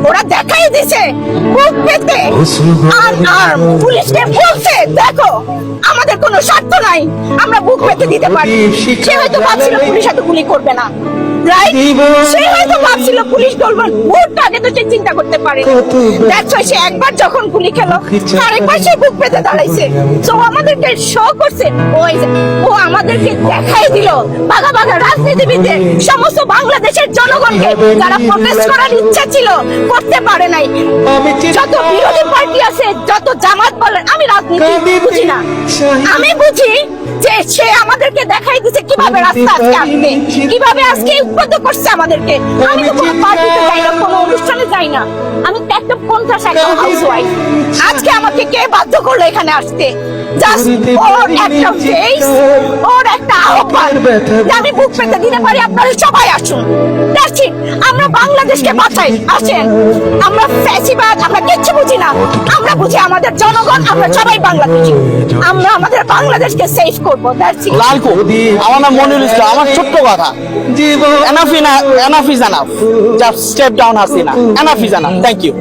ওরা দেখাই দিছে বুক পেতে আর পুলিশকে বলছে দেখো আমাদের কোনো স্বার্থ নাই, আমরা বুক পেতে দিতে পারি। সে হয়তো ভাবছিল পুলিশ হয়তো গুলি করবে না, রাইট? সে হয়তো ভাবছিল পুলিশ ডলবার ভোটটা আগে তো সে চিন্তা করতে পারে। দেখছো সে একবার যখন গুলি খেলো আরেকবার সে বুক পেতে দাঁড়াইছে। তো আমাদেরকে শো করছে, ও আমাদেরকে দেখাই দিল বাঘা বাঘা রাজনীতিবিদদের সমস্ত বাংলাদেশের জনগণকে যারা প্রোটেস্ট করার ইচ্ছা ছিল করতে পারে নাই। যত বিরোধী পার্টি আছে, যত জামাত বলেন, আমি রাজনীতি বুঝি না, আমি বুঝি যে সে আমাদেরকে দেখাই দিচ্ছে কিভাবে রাস্তা আজকে আসবে, কিভাবে আজকে উদ্বুদ্ধ করছে আমাদেরকে। আমি তো কোনো পার্টিতে যাই না, কোনো অনুষ্ঠানে যাই না, আমি তো একটা পঞ্চাশ একদম হাউসওয়াইফ। আজকে আমাকে কে বাধ্য করলো এখানে আসতে? জাস্ট ওর একটা ফেস, ওর একটা আহ্বান যে আমি বুক পেতে দিতে পারি, আপনারা সবাই আসুন। That's it. আমরা বাংলাদেশকে বাঁচাই, আসেন। আমরা ফ্যাসিবাদ আমরা কিচ্ছু বুঝি না, আমরা বুঝি আমাদের জনগণ, আমরা সবাই বাংলাদেশি, আমরা আমাদের বাংলাদেশকে সেভ করবো। That's it. লালকু, আমার নাম মনিরুল ইসলাম। আমার ছোট্ট কথা, enough is enough, just step down Hasina, enough is enough. Thank you.